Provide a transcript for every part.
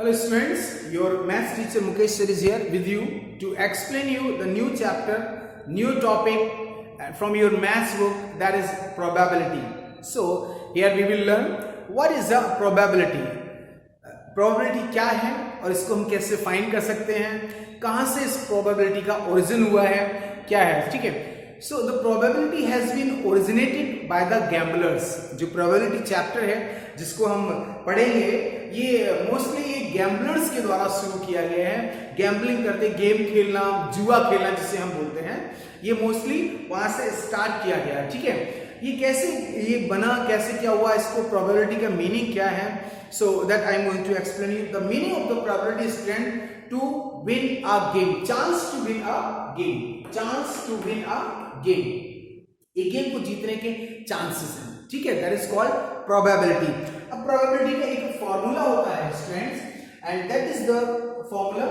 Hello students, your maths teacher Mukesh sir is here with you to explain you the new chapter, new topic from your maths book, that is probability. So here we will learn what is a probability. Probability क्या है और इसको हम कैसे find कर सकते हैं, कहाँ से इस probability का origin हुआ है, क्या है, ठीक है. So the probability has been originated by the gamblers. जो probability chapter है जिसको हम पढ़ेंगे, ये मोस्टली ये गैम्बलर्स के द्वारा शुरू किया गया है. गैम्बलिंग करते, गेम खेलना, जुआ खेलना जिसे हम बोलते हैं, ये मोस्टली वहां से स्टार्ट किया गया है, ठीक है. ये कैसे ये बना, कैसे क्या हुआ, इसको प्रोबेबिलिटी का मीनिंग क्या है, so that I am going to explain you. The meaning of the probability is friend to win a game, chance to win a game, chance to win a game. एक game को जीतने के chances हैं, ठीक है. That is called probability. अब probability का एक फॉर्मूला होता है students, and that is the formula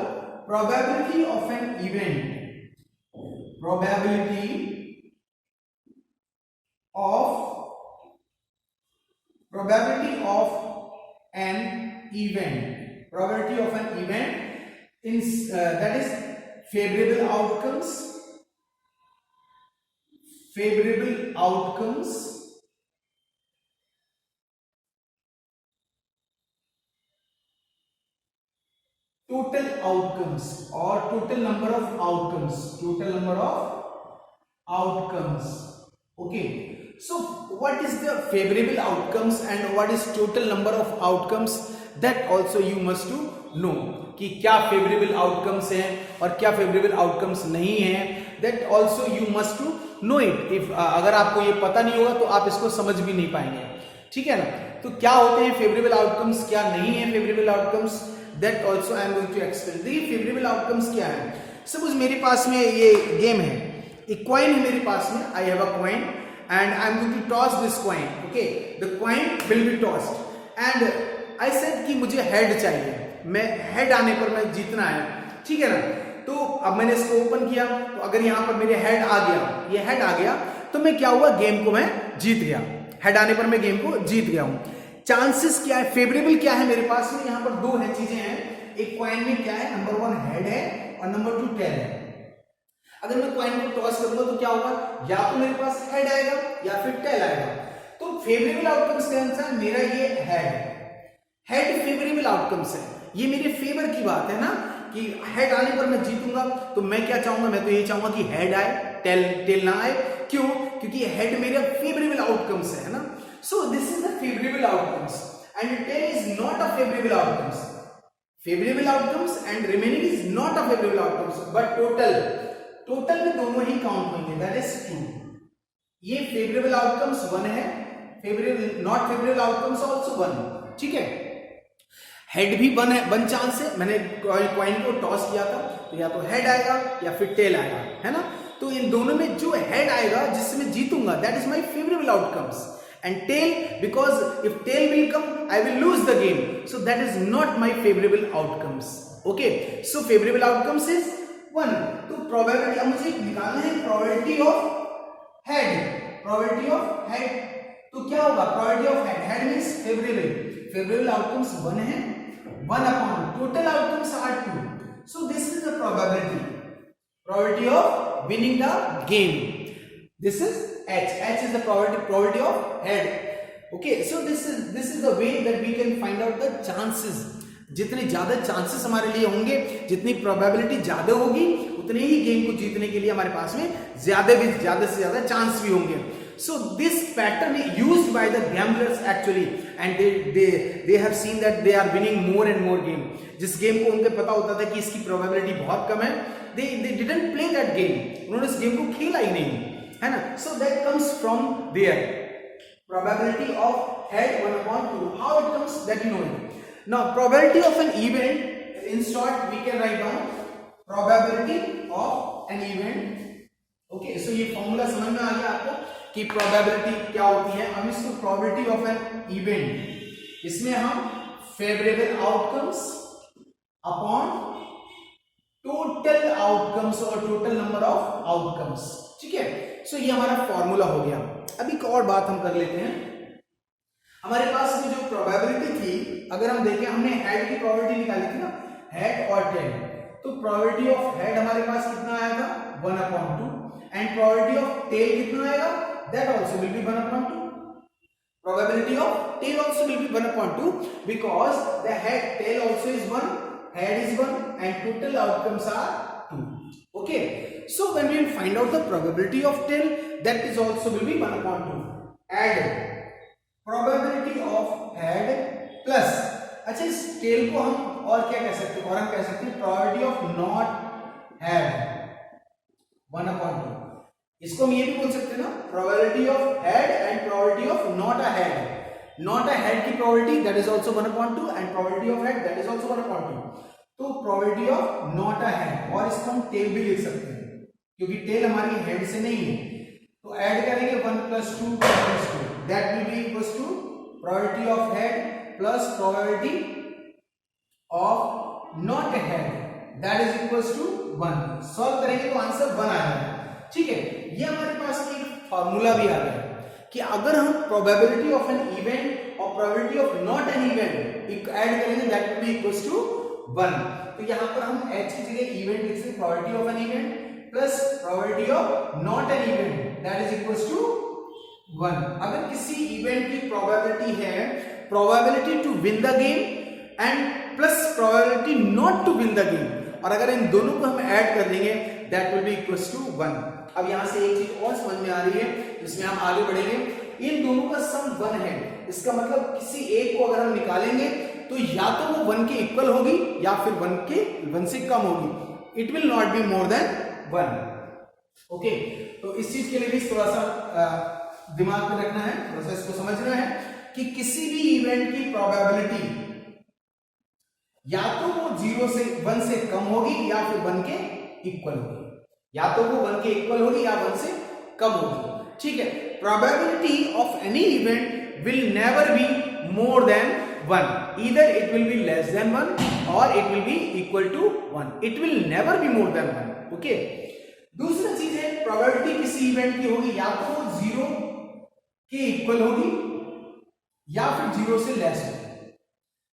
probability of an event. Probability of an event, probability of an event in that is favorable outcomes, total outcomes or total number of outcomes, okay. So what is the favorable outcomes and what is total number of outcomes, that also you must to know कि क्या favorable outcomes हैं और क्या favorable outcomes नहीं हैं, that also you must to know it. if अगर आपको ये पता नहीं होगा तो आप इसको समझ भी नहीं पाएंगे, ठीक है ना. तो क्या होते हैं favorable outcomes, क्या नहीं है favorable outcomes, that also I am going to explain. देखिए favorable outcomes क्या है. सपोज मेरे पास में ये गेम है, एक कॉइन है मेरे पास में, I have a coin and I am going to toss this coin, okay. The coin will be tossed and I said कि मुझे हेड चाहिए, मैं हेड आने पर मैं जीतना है, ठीक है ना. तो अब मैंने इसको ओपन किया, तो अगर यहाँ पर मेरे हेड आ गया, ये हेड आ गया, तो मैं क्या हुआ, गेम को मैं जीत गया. हेड आने पर मैं गेम को जीत गया हूँ. चांसेस क्या है, फेवरेबल क्या है मेरे पास में, यहाँ पर दो है चीजें हैं. एक कॉइन में क्या है, नंबर 1 हेड है और नंबर 2 टेल है. अगर मैं कॉइन को टॉस करूंगा तो क्या होगा, या तो मेरे पास हेड आएगा या फिर टेल आएगा. तो फेवरेबल आउटकम्स के अनुसार मेरा ये हेड फेवरेबल आउटकम्स है, ये मेरे फेवर की बात है ना, कि हेड आने पर मैं जीतूंगा. तो मैं क्या चाहूंगा, मैं तो ये चाहूंगा कि हेड आए, टेल ना आए. क्यों, क्योंकि हेड मेरा फेवरेबल आउटकम्स है ना. So this is the favourable outcomes and tail is not a favourable outcomes. Favourable outcomes and remaining is not a favourable outcomes, but total में दोनों ही काउंट होंगे, दैट इज 2. ये फेवरेबल आउटकम्स 1 है, favourable not favourable outcomes also 1, ठीक है. Head भी 1 है, 1 चांस है. मैंने कॉइन को टॉस किया था, तो या तो हेड आएगा या फिर टेल आएगा, है ना. तो इन दोनों में जो हेड आएगा जिससे मैं जीतूंगा, that is my favourable outcomes. And tail, because if tail will come I will lose the game, so that is not my favourable outcomes, okay. So favourable outcomes is 1. तो प्रोबेबिलिटी, अब मुझे निकालना है probability of head. तो क्या होगा, probability of head means favourable outcomes 1 है, 1 upon total outcomes are 2. So this is the probability of winning the game. This is h is the probability of head, okay. So this is the way that we can find out the chances. जितने ज्यादा chances हमारे लिए होंगे, जितनी probability ज्यादा होगी, उतने ही game को जीतने के लिए हमारे पास में ज्यादा से ज्यादा चांस भी होंगे. So this pattern is used by the gamblers actually, and they have seen that they are winning more and more game. जिस गेम को उनको पता होता था कि इसकी प्रोबेबिलिटी बहुत कम है, they didn't play that game, उन्होंने इस गेम को खेला ही नहीं, है ना. So that comes from there probability of head 1/2. How it comes, that you know it. Now probability of an event, in short we can write down probability of an event, okay. So ये formula समझ में आ गया आपको कि probability क्या होती है. हम इसको probability of an event, इसमें हम favorable outcomes upon total outcomes और total number of outcomes, ठीक है. So ये हमारा फॉर्मूला हो गया. अब एक और बात हम कर लेते हैं. हमारे पास में जो प्रोबेबिलिटी थी, अगर हम देखें, हमने हेड की प्रोबेबिलिटी निकाली थी ना, हेड और टेल, तो प्रोबेबिलिटी ऑफ हेड हमारे पास कितना आएगा 1/2 एंड प्रोबेबिलिटी ऑफ टेल कितना आएगा, that also will be 1/2. Probability of tail also will be 1/2 because the head tail also is 1, head is 1 and total outcomes are 2. Okay, so when we will find out the probability of tail, that is also will be 1/2. Add probability of head plus, अच्छा इस tail को हम और क्या कह सकते हैं, और हम कह सकते हैं probability of not head 1/2. इसको हम ये भी बोल सकते हैं ना, probability of head and probability of not a head. Not a head की probability that is also 1/2 and probability of head that is also 1/2. तो probability of not a head, और इसको हम टेल भी लिख सकते हैं क्योंकि टेल हमारी हेड से नहीं है. तो ऐड करेंगे 1 + 2 + 2 that will be equals to probability of head plus probability of not a head that is equals to 1. Solve करेंगे तो आंसर 1 आ जाएगा. ठीक है, ये हमारे पास एक फार्मूला भी आ गया कि अगर हम प्रोबेबिलिटी ऑफ एन इवेंट और probability of not an event add करेंगे that will be equals to 1. तो यहां पर हम h की जगह इवेंट लिख सकते हैं, probability of an event plus probability of not an event that is equals to 1. अगर किसी इवेंट की प्रोबेबिलिटी है, probability to win the game and plus probability not to win the game, और अगर इन दोनों को हम ऐड कर देंगे that will be equals to 1. अब यहां से एक चीज और समझ में आ रही है जिसमें हम आगे बढ़ेंगे. इन दोनों का सम 1 है, इसका मतलब किसी एक को अगर हम निकालेंगे तो या तो वो 1 के इक्वल होगी या फिर 1 से कम होगी. It will not be more than 1. Okay, तो इस चीज के लिए भी थोड़ा सा दिमाग में रखना है, थोड़ा सा इसको समझना है कि किसी भी इवेंट की प्रोबेबिलिटी या तो वो 1 से कम होगी या फिर 1 के इक्वल होगी, या तो वो 1 के इक्वल होगी या 1 से कम होगी. ठीक है, probability of any event will never be more than 1. Either it will be less than 1 और it will be equal to 1. It will never be more than 1. Okay, दूसरा चीज है प्रोबेबिलिटी किसी इवेंट की होगी या तो वो 0 के इक्वल होगी या फिर 0 से लेस होगी.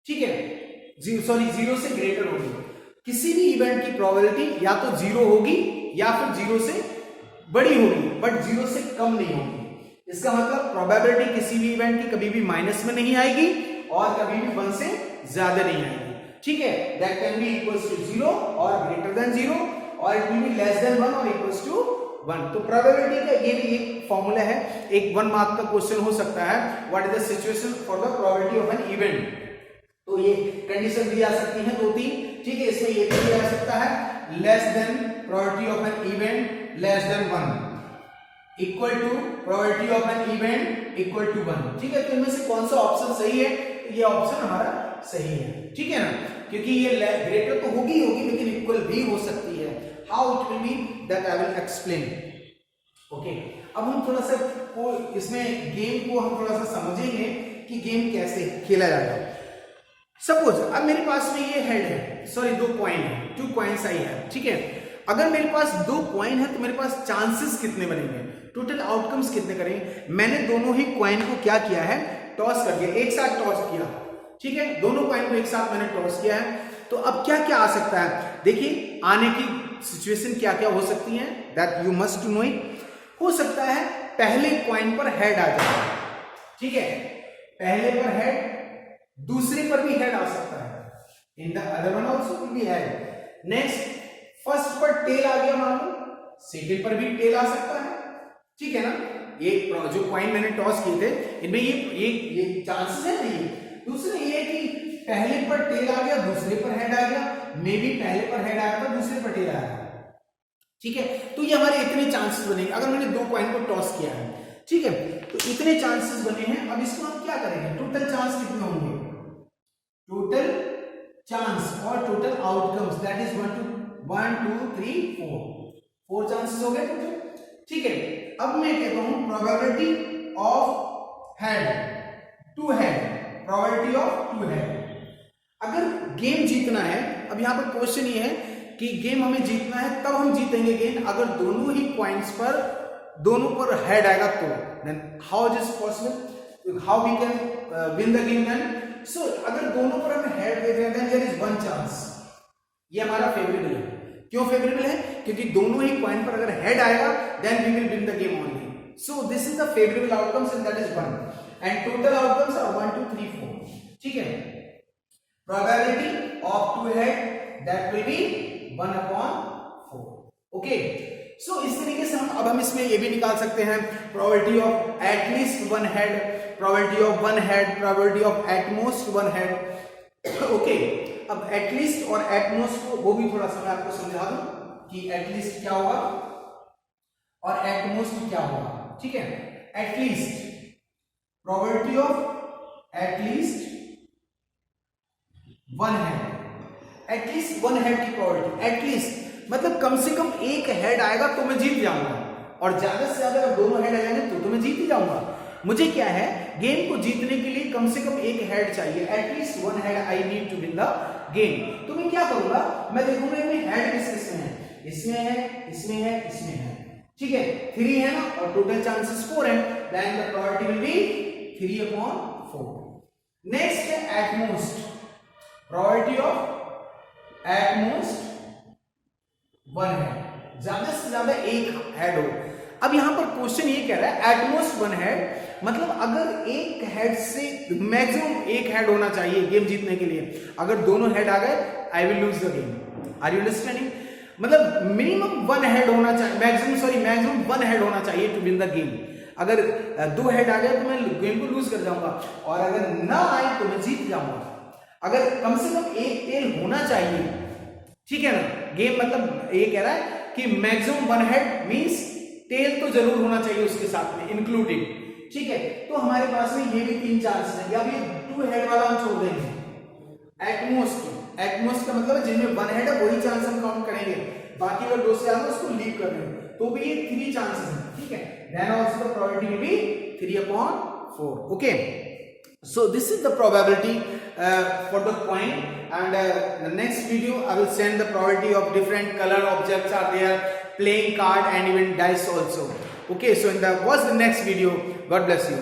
ठीक है, 0 से ग्रेटर होगी. किसी भी इवेंट की प्रोबेबिलिटी या तो 0 होगी या फिर 0 से बड़ी होगी बट 0 से कम नहीं होगी. इसका मतलब प्रोबेबिलिटी किसी भी इवेंट की कभी भी माइनस में नहीं आएगी और कभी भी 1 से ज्यादा नहीं आएगी. ठीक है, that can be equals to 0 और ग्रेटर देन 0 और it will be less than 1 और इक्वल्स टू 1. तो प्रोबेबिलिटी का ये भी एक फॉर्मूला है, एक 1 मार्क का क्वेश्चन हो सकता है, what is the situation for the probability of an event. तो ये कंडीशन दी जा सकती है 2-3. ठीक है, इसमें ये भी दिया जा सकता है less than probability of an event less than 1 equal to probability of an event equal to 1. ठीक है, तो इनमें से कौन सा ऑप्शन सही है? तो ये ऑप्शन हमारा सही है. ठीक है ना, क्योंकि ये ग्रेटर तो होगी लेकिन इक्वल भी हो सकती है. How it will B that I will explain. Okay, अब हम थोड़ा सा इसमें गेम को हम थोड़ा सा समझेंगे कि गेम कैसे खेला जाएगा. सपोज अब मेरे पास में ये हेड है, सॉरी 2 कॉइन है, 2 कॉइन्स आई है. ठीक है, अगर मेरे पास 2 कॉइन है तो मेरे पास चांसेस कितने बनेंगे, टोटल आउटकम्स कितने करेंगे. मैंने दोनों ही कॉइन को क्या किया है, टॉस कर दिया, एक साथ टॉस किया. ठीक है, दोनों कॉइन को एक साथ मैंने टॉस किया है. तो अब क्या क्या आ सकता है, देखिए आने की सिचुएशन क्या क्या हो सकती है, that you must know it. हो सकता है पहले कॉइन पर हेड आ जाए. ठीक है, पहले पर हेड, दूसरे पर भी हेड आ सकता है, in the other one also will be head. Next first पर टेल आ गया मान लो, सेकंड पर भी टेल आ सकता है. ठीक है ना, ये जो कॉइन मैंने टॉस किए थे इनमें ये चांसेस है नहीं. दूसरा ये कि पहले पर टेल आ गया, दूसरे पर हेड आ गया, मे बी पहले पर हेड आया था, दूसरे पर टेल आया. ठीक है, तो ये हमारे इतने चांसेस बनेंगे अगर मैंने 2 कॉइन को टॉस किया है. ठीक है, तो इतने चांसेस बने हैं. अब इसको हम क्या करेंगे, टोटल चांस कितने होंगे, टोटल चांस और total outcomes that is 1 2 3 4 chances हो गए टोटल. ठीक है, अब मैं कहता हूं probability of head two head, probability of two head. अगर गेम जीतना है, अब यहां पर क्वेश्चन ये है कि गेम हमें जीतना है तब हम जीतेंगे गेम अगर दोनों ही पॉइंट्स पर दोनों पर हेड आएगा तो. Then how is it possible. How we can win the game then? So अगर दोनों पर हम हेड दे दें then there is one chance. ये हमारा फेवरेबल है। क्यों फेवरेबल है? क्योंकि दोनों ही पॉइंट पर अगर हेड आएगा then we will win the game only. So this is the favourable outcomes and that is 1 and total outcomes are 1 2 3 4। ठीक है, probability of two head that will be 1/4। Okay, so इस तरीके से हम इसमें ये भी निकाल सकते हैं probability of at least one head, probability of one head, probability of at most one head. Okay, अब एटलीस्ट और एटमोस्ट को वो भी थोड़ा सा मैं आपको समझा दूं कि एटलीस्ट क्या होगा और एटमोस्ट क्या होगा। ठीक है, at least probability of at least one head, at least one head की प्रोबेबिलिटी, एटलीस्ट मतलब कम से कम एक हेड आएगा तो मैं जीत जाऊंगा, और ज्यादा से ज्यादा अगर दोनों हेड आ जाएंगे तो मैं जीत ही जाऊंगा। मुझे क्या है, गेम को जीतने के लिए कम से कम एक हेड चाहिए, at least one head I need to win the game. तो मैं क्या करूंगा, मैं देखूंगा इनमें हेड किस में है, इसमें है, इसमें है, इसमें है। ठीक है, 3 है ना, और टोटल चांसेस 4 है, then the probability will be 3/4। Next है at most, probability of at most one head, ज्यादा से ज्यादा एक हेड हो। अब यहां पर क्वेश्चन ये कह रहा है एटमोस्ट वन हेड, मतलब अगर एक हेड से मैक्सिमम एक हेड होना चाहिए गेम जीतने के लिए। अगर दोनों हेड आ गए I will lose the game. Are you understanding? मतलब मिनिमम वन हेड होना चाहिए, मैक्सिमम वन हेड होना चाहिए टू विन द गेम। अगर 2 हेड आ गए तो मैं गेम को लूज कर जाऊंगा, और अगर ना आए तो मैं जीत जाऊंगा। अगर कम से कम एक टेल होना चाहिए, ठीक है ना, गेम मतलब ये कह रहा है कि maximum one head means tail तो जरूर होना चाहिए उसके साथ में इंक्लूडेड। ठीक है, तो हमारे पास में ये भी 3 चांसेस है, या भी 2 हेड वाला हम छोड़ देंगे। एटमोस्ट का मतलब जिनमें वन हेड है वही चांस हम काउंट करेंगे, बाकी अगर 2 से ज्यादा उसको लीव कर देंगे, तो भी ये 3 चांसेस हैं। ठीक है, then also the probability will be 3/4। Okay, so this is the probability for the coin, and the next video I will send the probability of different color objects are there, playing card and even dice also. Okay, so watch the next video. God bless you.